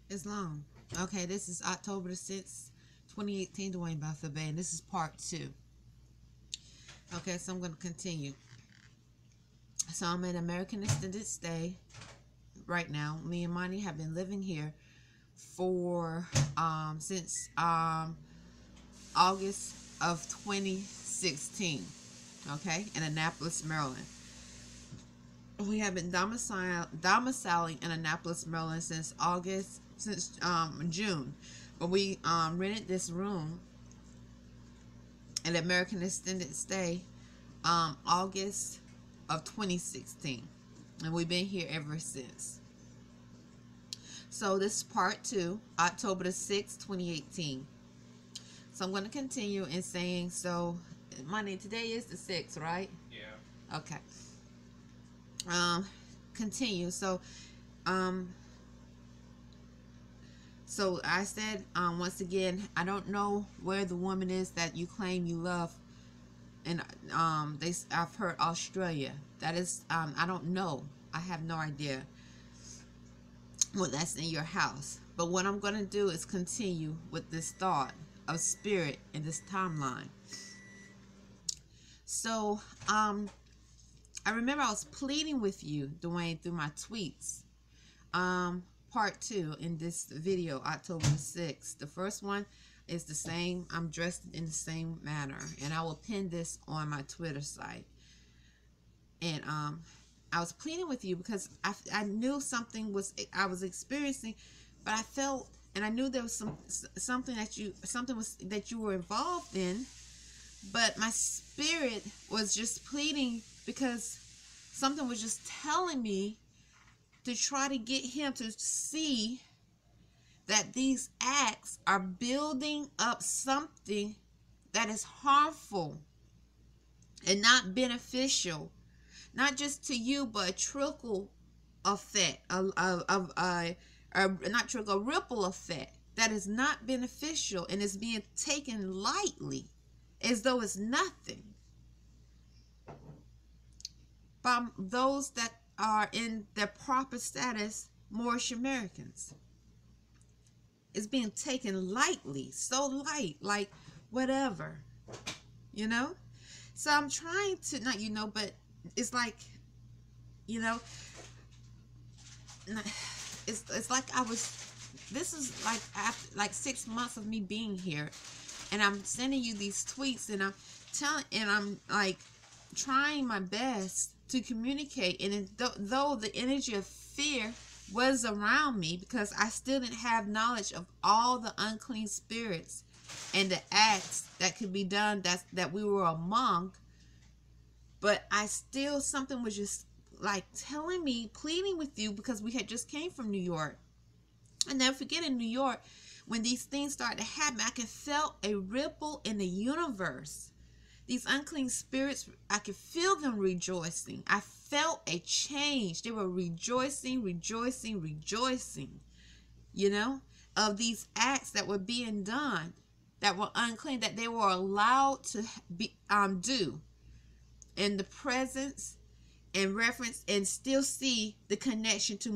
It's long. Okay, this is October the 6th, 2018, Dwayne Buffett, and this is part two. Okay, so I'm going to continue. So I'm in American Extended Stay right now. Me and Monty have been living here for since August of 2016. Okay, in Annapolis, Maryland. We have been domiciling in Annapolis, Maryland since June. But we rented this room at American Extended Stay August of 2016. And we've been here ever since. So this is part two, October the 6th, 2018. So I'm going to continue in saying, so Monday, today is the 6th, right? Yeah. Okay. Continue. So I said, once again, I don't know where the woman is that you claim you love, and I've heard Australia. That is, I don't know. I have no idea. Well, that's in your house. But what I'm going to do is continue with this thought of spirit in this timeline. So, I remember I was pleading with you, Dwayne, through my tweets. Part two in this video, October the 6th. The first one is the same. I'm dressed in the same manner, and I will pin this on my Twitter site. And I was pleading with you because I knew something I was experiencing, but I felt, and I knew there was something that you were involved in, but my spirit was just pleading because something was just telling me to try to get him to see that these acts are building up something that is harmful and not beneficial, not just to you, but a trickle effect, a ripple effect that is not beneficial and is being taken lightly as though it's nothing by those that are in their proper status, Moorish Americans. It's being taken lightly, so light, like whatever, you know? So I'm trying to, not, but it's like, it's like this is like after like 6 months of me being here, and I'm sending you these tweets, and I'm like trying my best to communicate, and though the energy of fear was around me because I still didn't have knowledge of all the unclean spirits and the acts that could be done that we were among, but something was just like telling me, pleading with you, because we had just came from New York. And never forget, in New York, when these things started to happen, I could feel a ripple in the universe. These unclean spirits, I could feel them rejoicing. I felt a change. They were rejoicing, of these acts that were being done, that were unclean, that they were allowed to be do in the presence and reference, and still see the connection to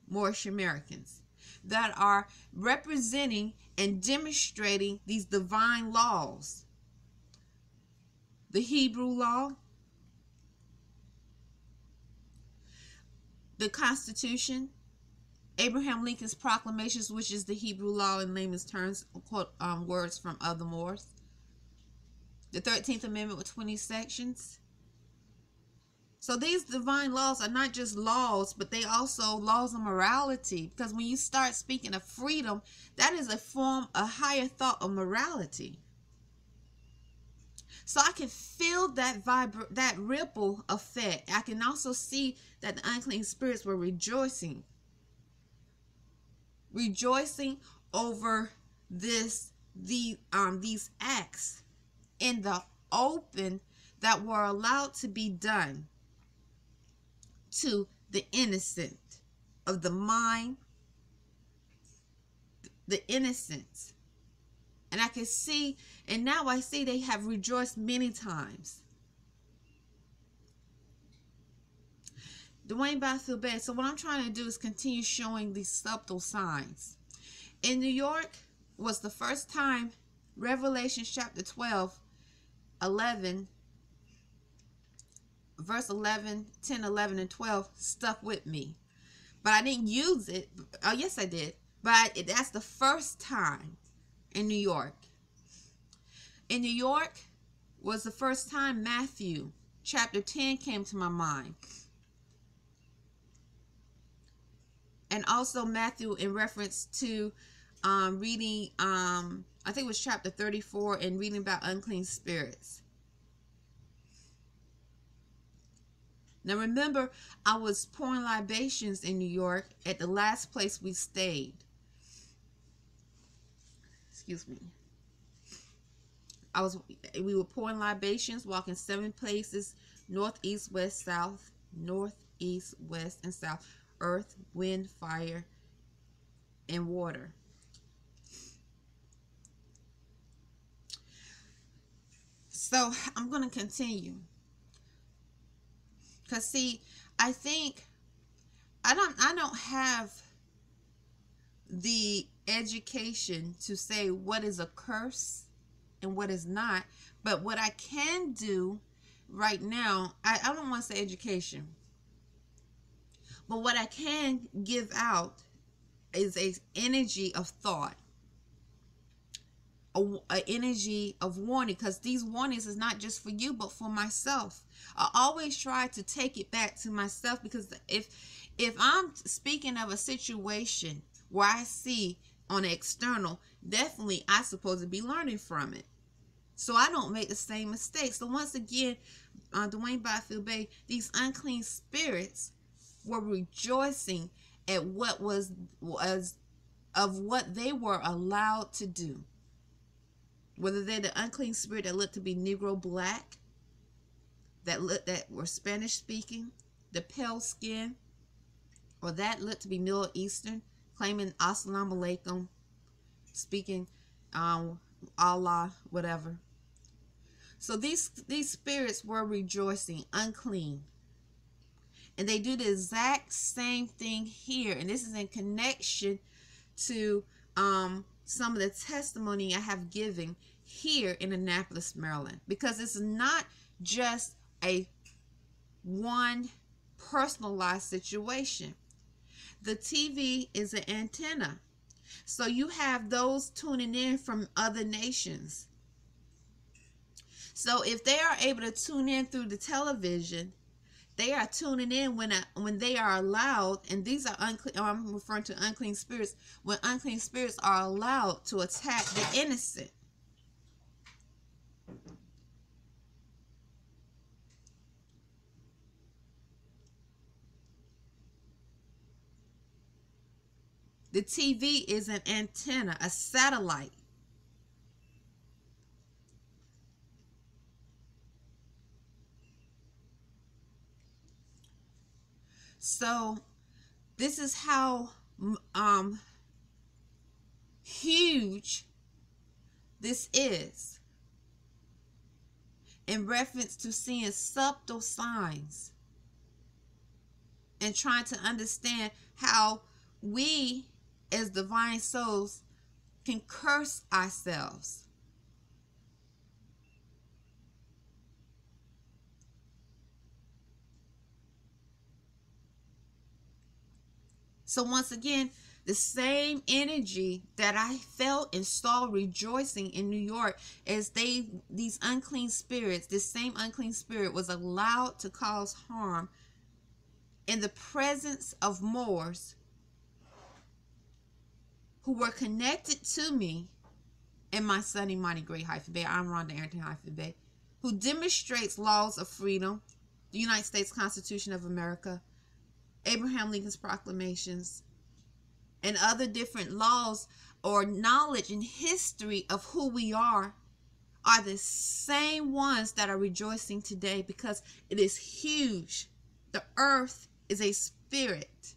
Moorish Americans that are representing and demonstrating these divine laws. The Hebrew law, the Constitution, Abraham Lincoln's proclamations, which is the Hebrew law in layman's terms, quote words from other Moors. The 13th Amendment with 20 sections. So these divine laws are not just laws, but they also laws of morality. Because when you start speaking of freedom, that is a higher thought of morality. So I can feel that ripple effect. I can also see that the unclean spirits were rejoicing over these acts in the open that were allowed to be done to the innocent of the mind, the innocence. And I can see, and now I see they have rejoiced many times. Untitled Bey. So what I'm trying to do is continue showing these subtle signs. In New York was the first time Revelation chapter 12, 11, verse 11, 10, 11, and 12 stuck with me. But I didn't use it. Oh, yes, I did. But that's the first time in New York. In New York was the first time Mathew chapter 10 came to my mind. And also Mathew in reference to reading, I think it was chapter 34, and reading about unclean spirits. Now remember, I was pouring libations in New York at the last place we stayed. Excuse me. We were pouring libations, walking 7 places, north, east, west, south, north, east, west, and south, earth, wind, fire, and water. So I'm going to continue. Because see, I think I don't have the education to say what is a curse and what is not. But what I can do right now, I don't want to say education, but what I can give out is a energy of thought, a energy of warning, because these warnings is not just for you but for myself. I always try to take it back to myself, because if I'm speaking of a situation where I see on the external, definitely I supposed to be learning from it, so I don't make the same mistakes. So once again, Untitled Bey, these unclean spirits were rejoicing at what was of what they were allowed to do. Whether they're the unclean spirit that looked to be Negro black, that were Spanish speaking, the pale skin, or that looked to be Middle Eastern, claiming Assalamu alaikum, speaking Allah, whatever. So these spirits were rejoicing, unclean. And they do the exact same thing here. And this is in connection to some of the testimony I have given here in Annapolis, Maryland. Because it's not just a one personalized situation. The TV is an antenna. So you have those tuning in from other nations. So if they are able to tune in through the television, they are tuning in when they are allowed, and these are unclean. I'm referring to unclean spirits. When unclean spirits are allowed to attack the innocent. The TV is an antenna, a satellite. So this is how huge this is in reference to seeing subtle signs and trying to understand how we as divine souls can curse ourselves. So once again, the same energy that I felt and saw rejoicing in New York as these unclean spirits, this same unclean spirit was allowed to cause harm in the presence of Moors who were connected to me and my son, Imani Great-Bey. I'm Rhonda Arrington-Bey, who demonstrates laws of freedom, the United States Constitution of America, Abraham Lincoln's proclamations, and other different laws or knowledge and history of who we are the same ones that are rejoicing today, because it is huge. The earth is a spirit.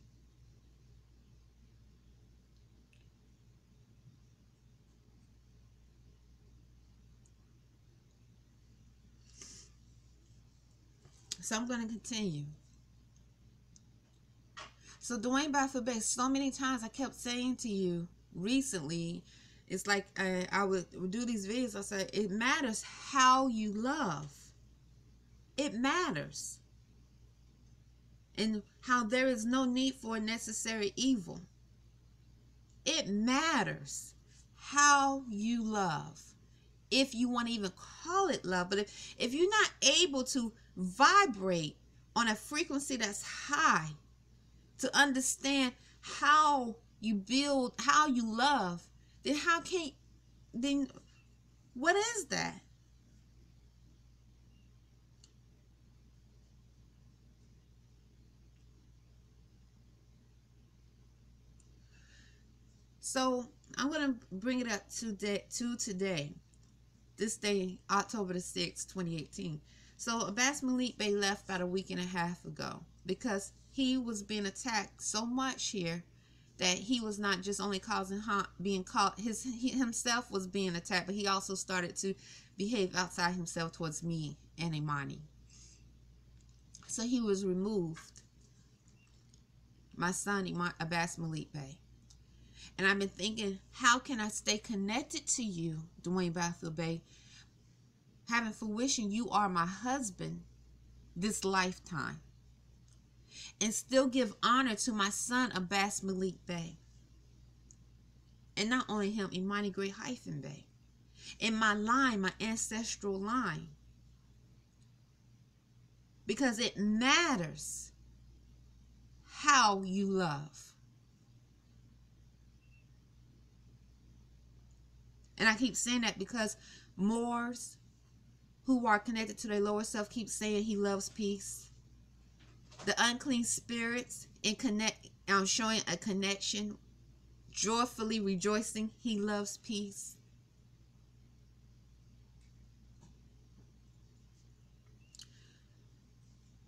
So I'm going to continue. So Dwayne Bey, so many times I kept saying to you recently, it's like I would do these videos. I say, it matters how you love. It matters. And how there is no need for necessary evil. It matters how you love. If you want to even call it love. But if you're not able to vibrate on a frequency that's high to understand how you build, how you love, then what is that? So I'm going to bring it up to today. This day, October the 6th, 2018. So Bey left about a week and a half ago because he was being attacked so much here that he was not just only causing harm, himself was being attacked, but he also started to behave outside himself towards me and Imani. So he was removed. My son, Bey. And I've been thinking, how can I stay connected to you, Dwayne Bey, having for wishing you are my husband this lifetime, and still give honor to my son, Bey, and not only him, Imani Bey, in my line, my ancestral line, because it matters how you love. And I keep saying that because Moors who are connected to their lower self keep saying he loves peace. The unclean spirits showing a connection, joyfully rejoicing, he loves peace.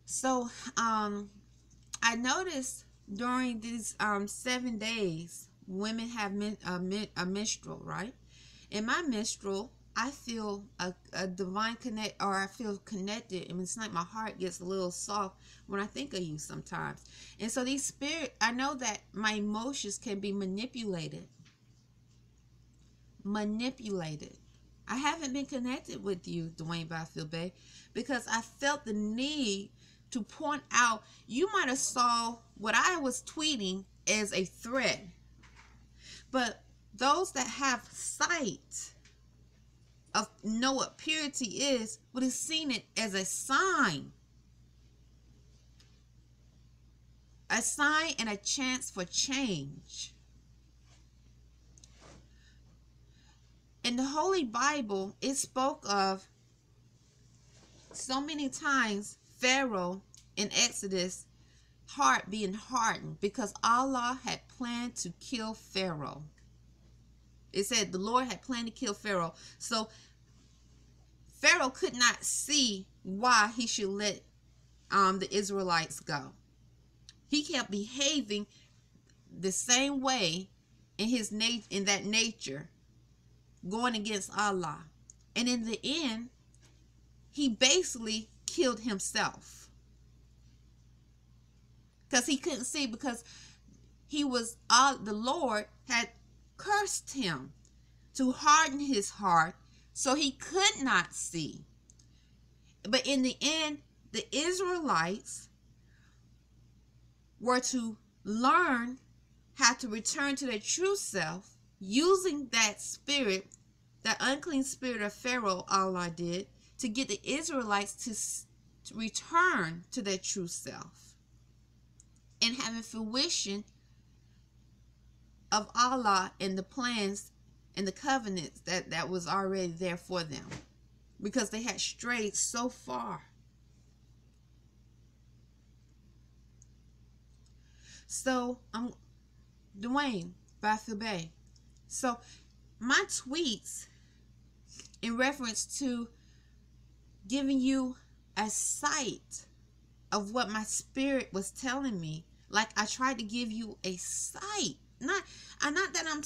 So I noticed during these 7 days, women have a menstrual, right? In my menstrual, I feel a divine connect, or I feel connected. I mean, it's like my heart gets a little soft when I think of you sometimes. And so these spirits, I know that my emotions can be manipulated. I haven't been connected with you, Dwayne Bey, because I felt the need to point out, you might have saw what I was tweeting as a threat. But those that have sight of know what purity is would have seen it as a sign and a chance for change. In the Holy Bible, it spoke of so many times Pharaoh in Exodus heart being hardened because Allah had planned to kill Pharaoh. It said the Lord had planned to kill Pharaoh. So Pharaoh could not see why he should let the Israelites go. He kept behaving the same way in that nature, going against Allah. And in the end, he basically killed himself. Because he couldn't see, because the Lord had cursed him to harden his heart so he could not see. But in the end, the Israelites were to learn how to return to their true self using that spirit, that unclean spirit of Pharaoh, Allah did, to get the Israelites to return to their true self and having fruition of Allah and the plans and the covenants that was already there for them, because they had strayed so far. So Dwayne Bey. So my tweets in reference to giving you a sight of what my spirit was telling me, like I tried to give you a sight. Not that I'm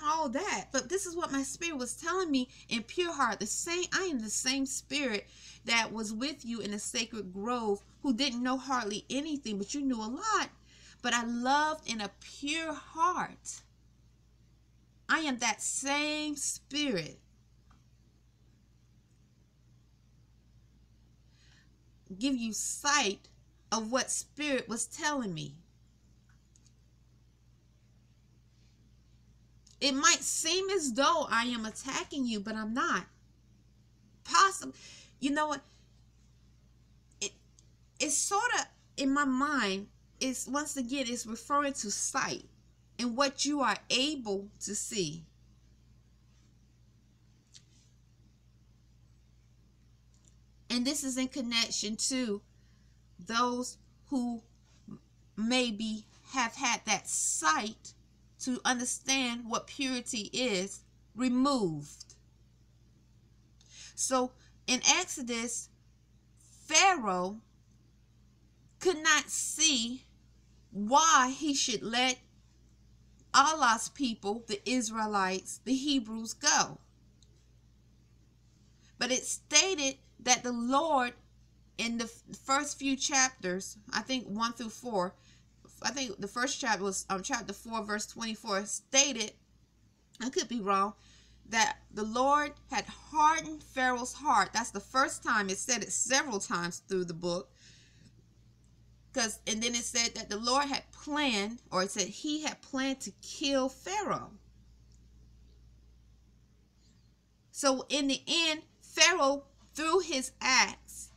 all that, but this is what my spirit was telling me in pure heart. I am the same spirit that was with you in the sacred grove, who didn't know hardly anything, but you knew a lot. but I loved in a pure heart. I am that same spirit. Give you sight of what spirit was telling me. It might seem as though I am attacking you, but I'm not. Possible. You know what? It's sort of, in my mind, it's once again, it's referring to sight and what you are able to see. And this is in connection to those who maybe have had that sight to understand what purity is removed. So in Exodus, Pharaoh could not see why he should let Allah's people, the Israelites, the Hebrews, go. But it stated that the Lord, in the first few chapters, I think 1 through 4, I think the first chapter was chapter 4, verse 24, stated, I could be wrong, that the Lord had hardened Pharaoh's heart. That's the first time. It said it several times through the book. And then it said that the Lord had planned, or it said he had planned to kill Pharaoh. So in the end, Pharaoh, through his acts,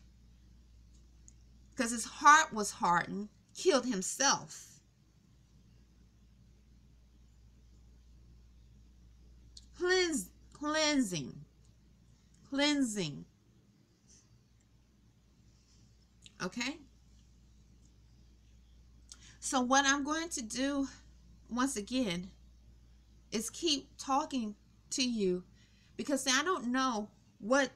because his heart was hardened, killed himself. Cleansing. Okay? So what I'm going to do, once again, is keep talking to you, because I don't know what,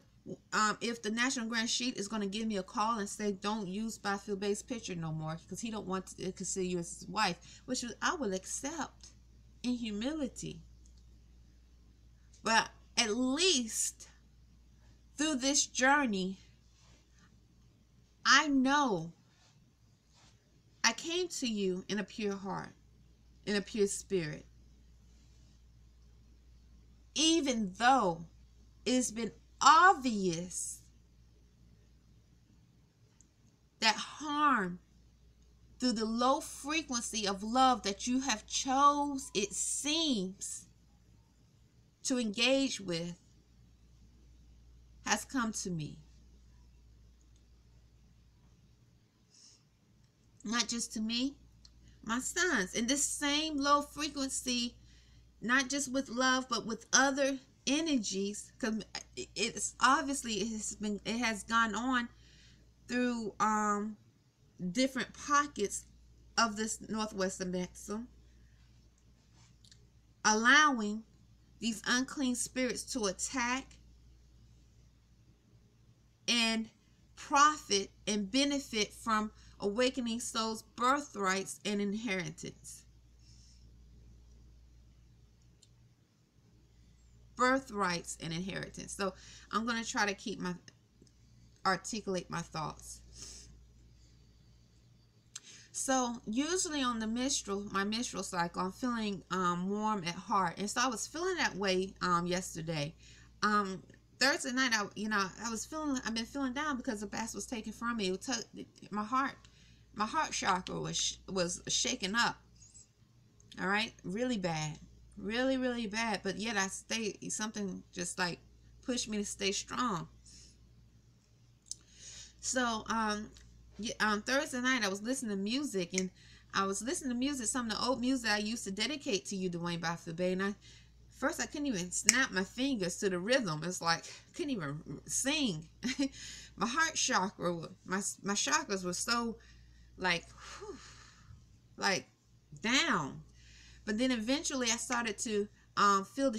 if the National Grand Sheet is going to give me a call and say, don't use Untitled-Bey's picture no more, because he don't want to consider you as his wife, which I will accept in humility. But at least through this journey, I know I came to you in a pure heart, in a pure spirit. Even though it's been obvious that harm through the low frequency of love that you have chose, it seems, to engage with, has come to me. Not just to me, my sons. And this same low frequency, not just with love, but with other energies, because it's obviously it has gone on through different pockets of this northwestern Mexico, allowing these unclean spirits to attack and profit and benefit from awakening souls' birthrights and inheritance. Birthrights and inheritance. So I'm going to try to articulate my thoughts. So usually on the my menstrual cycle, I'm feeling warm at heart, and so I was feeling that way yesterday. Thursday night, I've been feeling down because the bath was taken from me. It took my heart chakra was shaken up. All right, really bad, really bad. But yet something just like pushed me to stay strong. So Thursday night I was listening to music, and I was listening to music, some of the old music I used to dedicate to you, Dwayne Untitled-Bey, and first I couldn't even snap my fingers to the rhythm. It's like I couldn't even sing. My heart chakra, my chakras were so like down. But then eventually I started to feel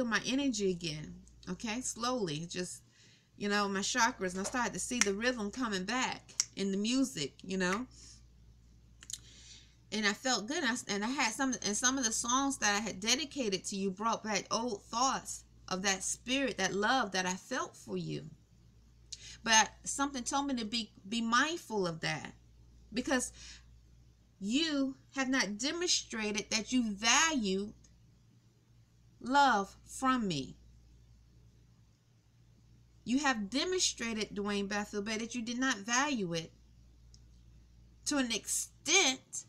my energy again. Okay, slowly, just my chakras, and I started to see the rhythm coming back in the music, and I felt good. And I had some of the songs that I had dedicated to you brought back old thoughts of that spirit, that love that I felt for you. But something told me to be mindful of that, because you have not demonstrated that you value love from me. You have demonstrated, Dwayne Bathfield Bey, that you did not value it to an extent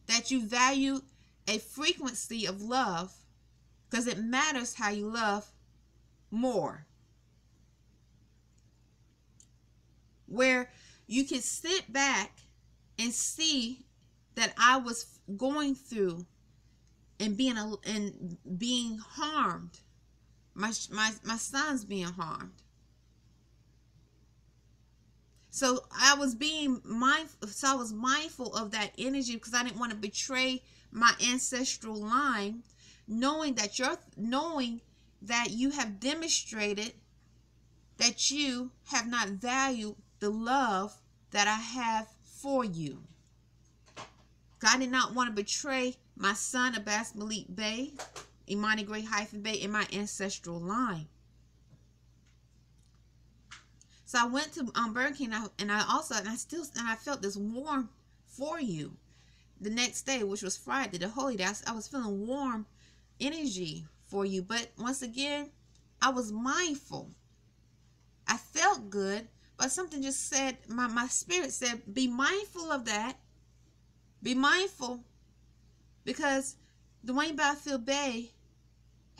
that you value a frequency of love, because it matters how you love more. Where you can sit back and see that I was going through and being harmed. My son's being harmed. So I was mindful of that energy, because I didn't want to betray my ancestral line, knowing that you have demonstrated that you have not valued the love that I have for you. I did not want to betray my son, Abbas Malik Bey, Imani Gray Bey, in my ancestral line. So I went to Burger King, and I felt this warmth for you. The next day, which was Friday, the holy day, I was feeling warm energy for you. But once again, I was mindful. I felt good, but something just said, my spirit said, be mindful of that. Be mindful, because Dwayne Bathfield Bey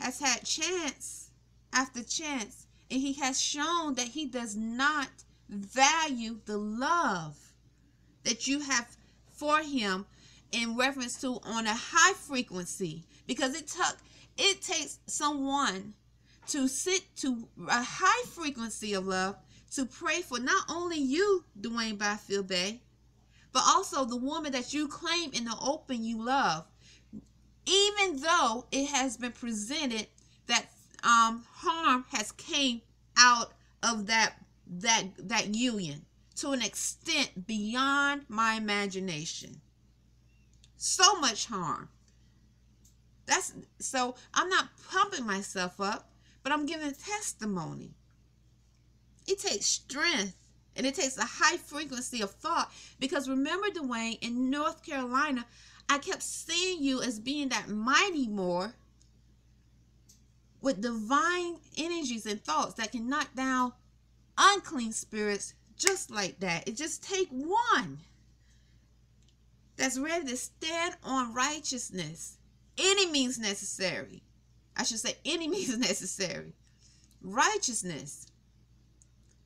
has had chance after chance, and he has shown that he does not value the love that you have for him in reference to on a high frequency, because it takes someone to sit to a high frequency of love to pray for not only you, Dwayne Bathfield Bey, but also the woman that you claim in the open you love, even though it has been presented that harm has came out of that union to an extent beyond my imagination. So much harm. So I'm not pumping myself up, but I'm giving testimony. It takes strength, and it takes a high frequency of thought, because remember, Dwayne, in North Carolina, I kept seeing you as being that mighty Moor with divine energies and thoughts that can knock down unclean spirits just like that. It just takes one that's ready to stand on righteousness. Any means necessary. I should say any means necessary. Righteousness.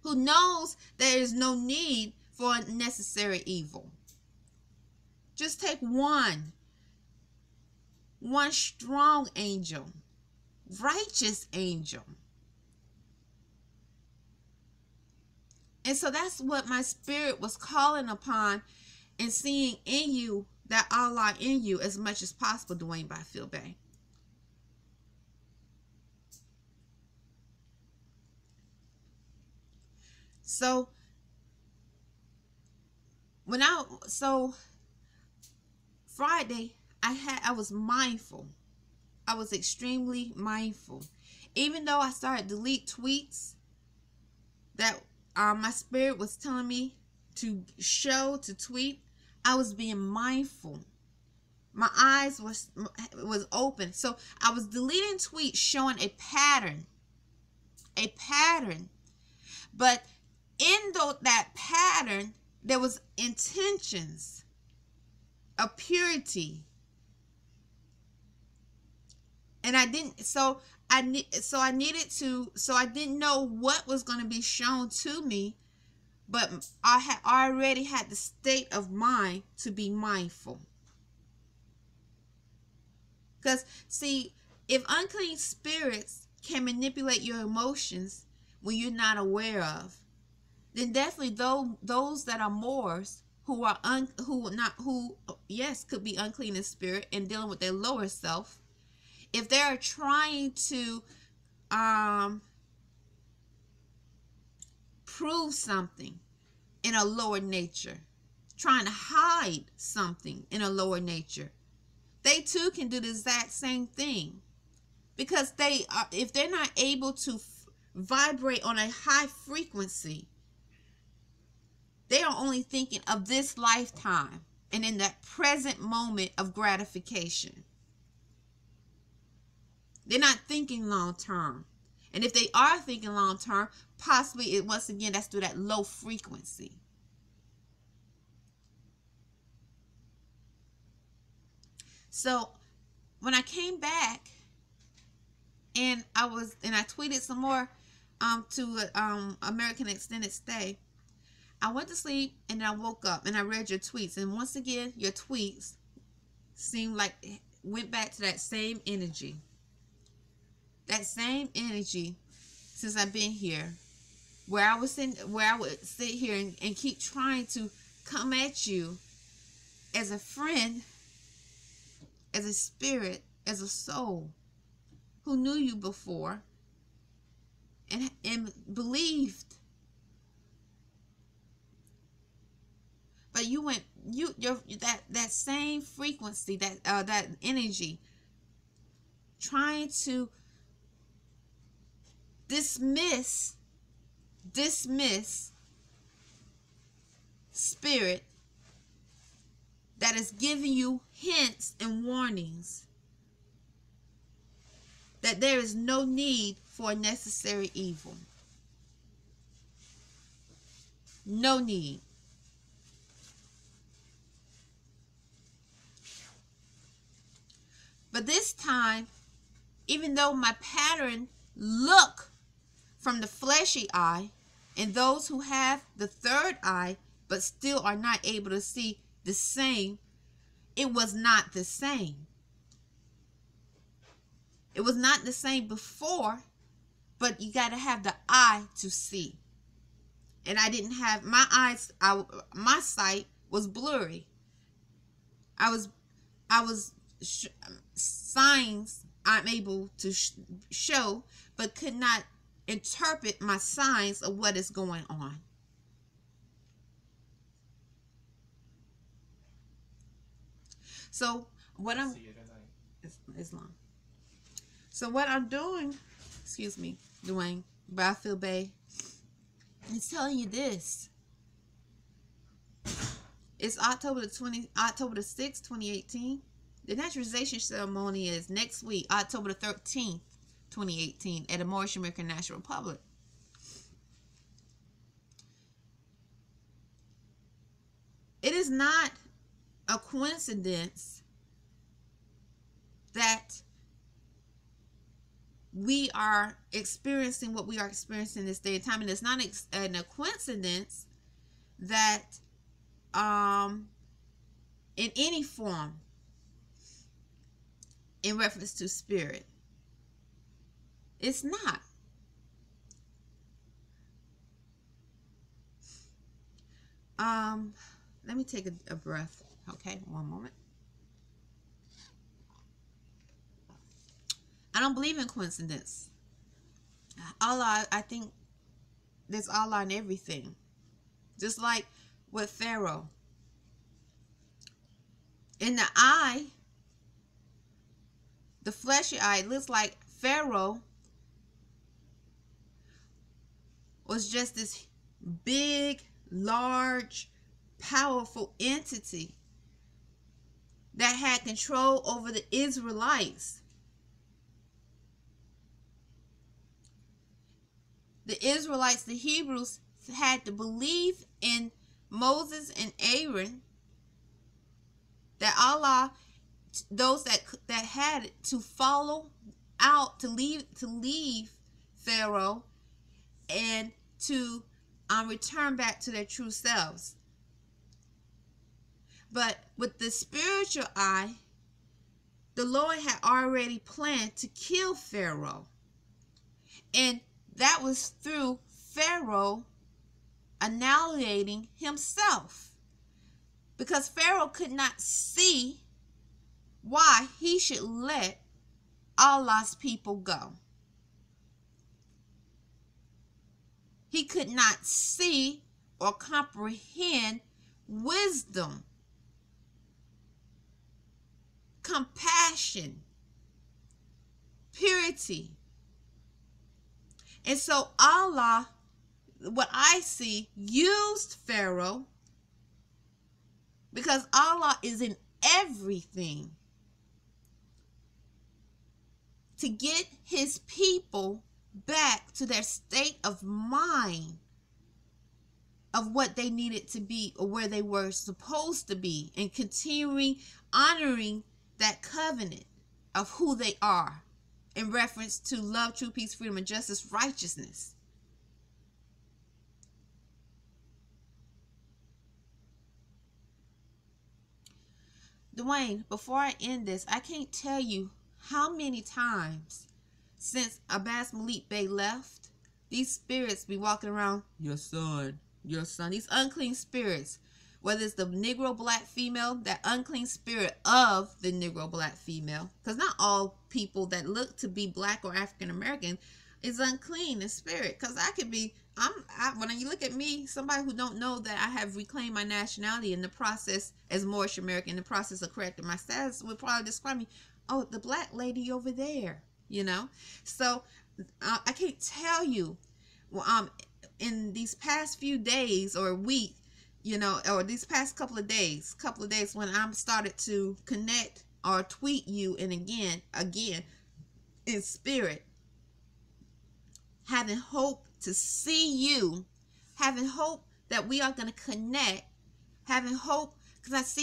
Who knows there is no need for unnecessary evil. Just take one strong angel, righteous angel. And so that's what my spirit was calling upon and seeing in you, that Allah in you as much as possible, Dwayne Bathfield Bey. So Friday, I was mindful. I was extremely mindful. Even though I started to delete tweets that my spirit was telling me to tweet, I was being mindful. My eyes was open. So I was deleting tweets showing a pattern. But in that pattern, there was intentions of purity. And I didn't know what was going to be shown to me, but I already had the state of mind to be mindful. Because see, if unclean spirits can manipulate your emotions when you're not aware of, then definitely those that are Moors who could be unclean in spirit and dealing with their lower self, if they're trying to prove something in a lower nature, trying to hide something in a lower nature, they too can do the exact same thing, because if they're not able to vibrate on a high frequency, they are only thinking of this lifetime. and in that present moment of gratification. They're not thinking long term. And if they are thinking long term, possibly once again, that's through that low frequency. So when I came back and I tweeted some more to American Extended Stay, I went to sleep and then I woke up and I read your tweets, and once again your tweets seemed like it went back to that same energy. That same energy since I've been here, where I would sit here and keep trying to come at you as a friend, as a spirit, as a soul who knew you before and believed. But you went, that same frequency, that energy, trying to dismiss spirit that is giving you hints and warnings that there is no need for a necessary evil. No need. But this time, even though my pattern look from the fleshy eye, and those who have the third eye but still are not able to see the same, it was not the same. It was not the same before, but you got to have the eye to see. And I didn't have my eyes. My sight was blurry. Signs I'm able to show, but could not interpret my signs of what is going on. So what I'm it's long. So what I'm doing, excuse me, Dwayne, Mathew, is telling you this. It's October the 6th, 2018. The naturalization ceremony is next week, October the 13th, 2018, at the Moorish American National Republic. It is not a coincidence that we are experiencing what we are experiencing this day and time, and it's not a coincidence that in any form in reference to spirit, it's not. Let me take a breath. Okay, one moment. I don't believe in coincidence. Allah, I think there's Allah in everything. Just like with Pharaoh. In the eye, the fleshy eye, it looks like Pharaoh was just this big, large, powerful entity that had control over the Israelites. The Israelites, the Hebrews, had to believe in Moses and Aaron, that Allah, those that had it, to follow out, to leave Pharaoh and to return back to their true selves. But with the spiritual eye, the Lord had already planned to kill Pharaoh. And that was through Pharaoh annihilating himself. Because Pharaoh could not see why he should let Allah's people go. He could not see or comprehend wisdom, compassion, purity. And so Allah, what I see, used Pharaoh because Allah is in everything to get his people back to their state of mind of what they needed to be or where they were supposed to be, and continuing honoring that covenant of who they are in reference to love, true peace, freedom, and justice, righteousness. Dwayne, before I end this, I can't tell you how many times since Abbas Malik Bey left, these spirits be walking around, your son, these unclean spirits, whether it's the Negro black female, that unclean spirit of the Negro black female, because not all people that look to be black or African American is unclean in spirit, because I could be, when you look at me, somebody who don't know that I have reclaimed my nationality in the process as Moorish American, in the process of correcting my status, would probably describe me, oh, the black lady over there, you know. So I can't tell you, in these past few days or week, you know, or these past couple of days when I'm started to connect or tweet you, and again in spirit, having hope to see you, having hope that we are going to connect, having hope, because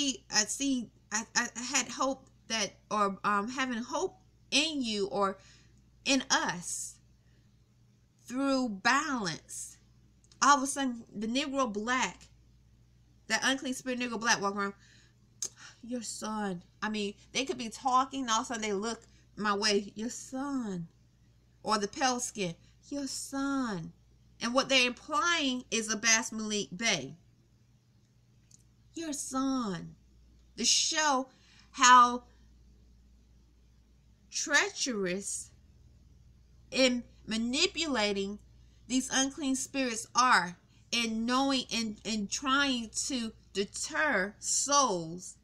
I had hope that, or having hope in you or in us through balance. All of a sudden, the Negro black, that unclean spirit Negro black, walk around, your son. I mean, they could be talking, and all of a sudden they look my way, your son. Or the pale skin, your son. And what they're implying is Abbas Malik Bey, your son. To show how treacherous in manipulating these unclean spirits are, and knowing and trying to deter souls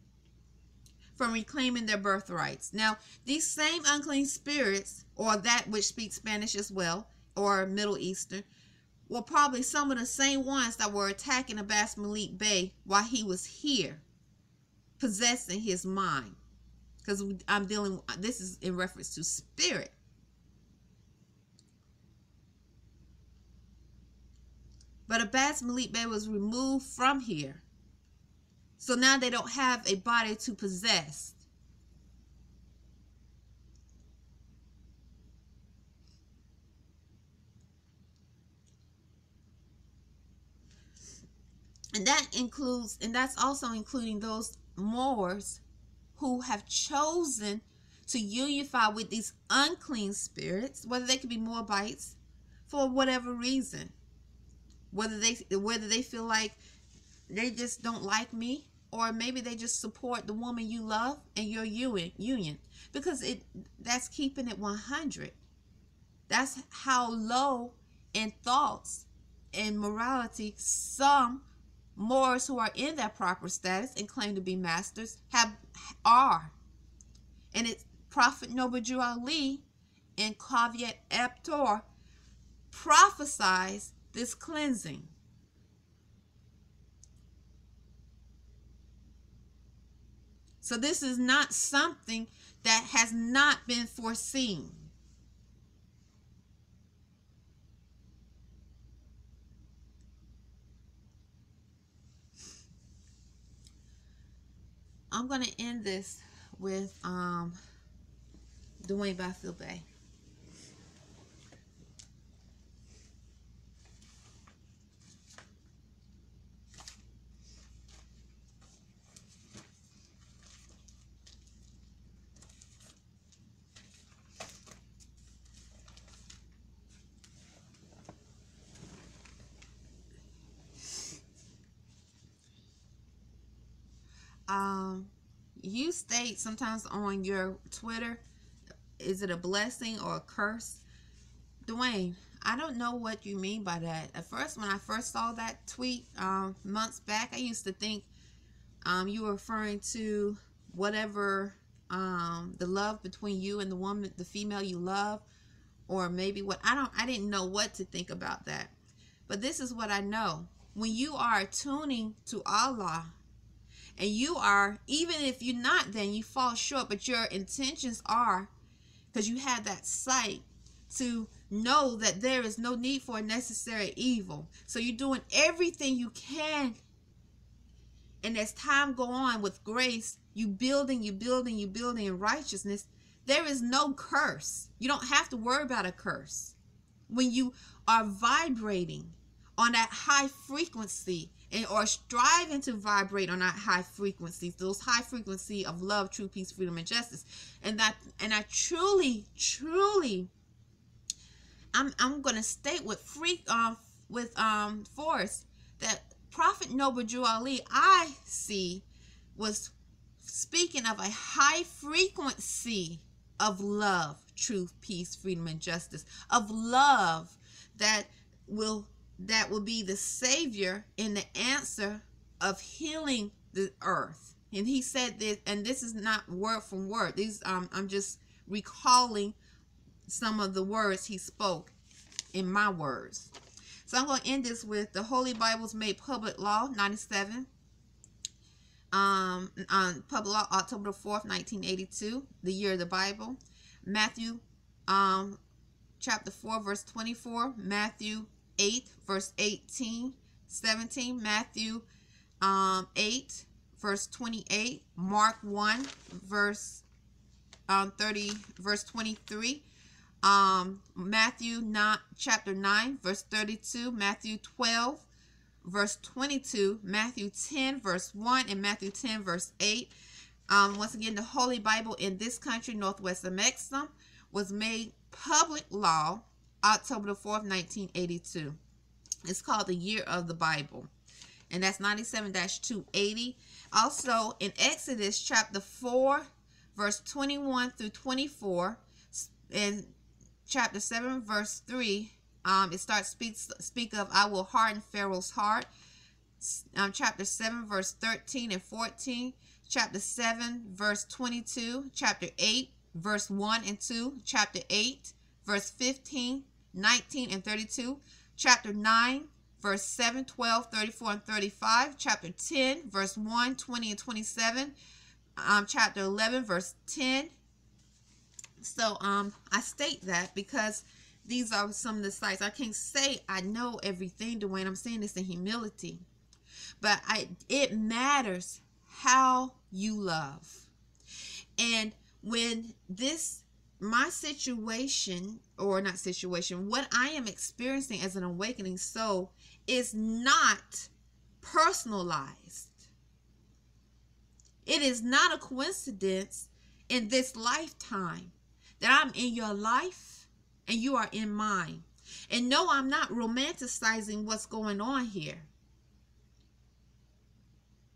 from reclaiming their birthrights. Now, these same unclean spirits, or that which speaks Spanish as well, or Middle Eastern, were probably some of the same ones that were attacking Abbas Malik Bey while he was here, possessing his mind. Because this is in reference to spirit. But Abbas Malik Bey was removed from here. So now they don't have a body to possess. And that includes, and that's also including those Moors who have chosen to unify with these unclean spirits, whether they could be Moabites, for whatever reason. Whether they feel like they just don't like me, or maybe they just support the woman you love and your union, because that's keeping it 100. That's how low in thoughts and morality some Moors who are in that proper status and claim to be masters are. And it's Prophet Noble Ali in Caveat Emptor prophesies this cleansing. So this is not something that has not been foreseen. I'm going to end this with Dwayne Mathew Bey. You state sometimes on your Twitter, is it a blessing or a curse? Dwayne, I don't know what you mean by that. At first, when I first saw that tweet months back, I used to think you were referring to whatever the love between you and the woman, the female you love, or maybe what, I didn't know what to think about that. But this is what I know. When you are attuning to Allah And you are, even if you're not, then you fall short, but your intentions are, because you have that sight to know that there is no need for a necessary evil. So you're doing everything you can. And as time go on with grace, you building in righteousness. There is no curse. You don't have to worry about a curse. When you are vibrating on that high frequency, or striving to vibrate on that high frequency, those high frequency of love, truth, peace, freedom, and justice. And I truly, I'm gonna state with force that Prophet Noble Drew Ali, I see, was speaking of a high frequency of love, truth, peace, freedom, and justice, of love that will be the savior and the answer of healing the earth. And he said this, and this is not word from word. These I'm just recalling some of the words he spoke in my words. So I'm going to end this with the Holy Bible's Made Public Law 97. On Public Law, October 4th, 1982, the year of the Bible. Mathew chapter 4, verse 24. Matthew 8, verse 18, 17. Matthew 8, verse 28. Mark 1, verse 23. Matthew chapter 9, verse 32. Matthew 12, verse 22. Matthew 10, verse 1, and Matthew 10, verse 8. Once again, the Holy Bible in this country, Northwest of Mexico, was made public law October the 4th, 1982. It's called the Year of the Bible, and that's 97-280. Also, in Exodus chapter 4, verse 21 through 24, and chapter 7, verse 3, it starts speak of, I will harden Pharaoh's heart. Chapter 7, verse 13 and 14. Chapter 7, verse 22. Chapter 8, verse 1 and 2. Chapter 8, verse 15, 19, and 32. Chapter 9, verse 7, 12, 34, and 35. Chapter 10, verse 1, 20, and 27. Chapter 11, verse 10. So I state that because these are some of the sites. I can't say I know everything, Dwayne. I'm saying this in humility. But it matters how you love. And when my situation, or not situation, what I am experiencing as an awakening soul is not personalized. It is not a coincidence in this lifetime that I'm in your life and you are in mine. And no, I'm not romanticizing what's going on here.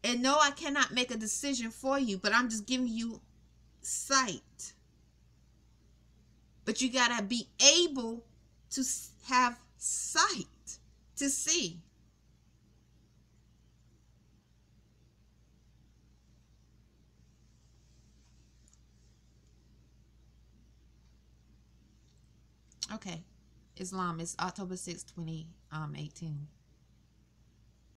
And no, I cannot make a decision for you, but I'm just giving you sight. But you got to be able to have sight to see. Okay. Islam is October 6, 2018.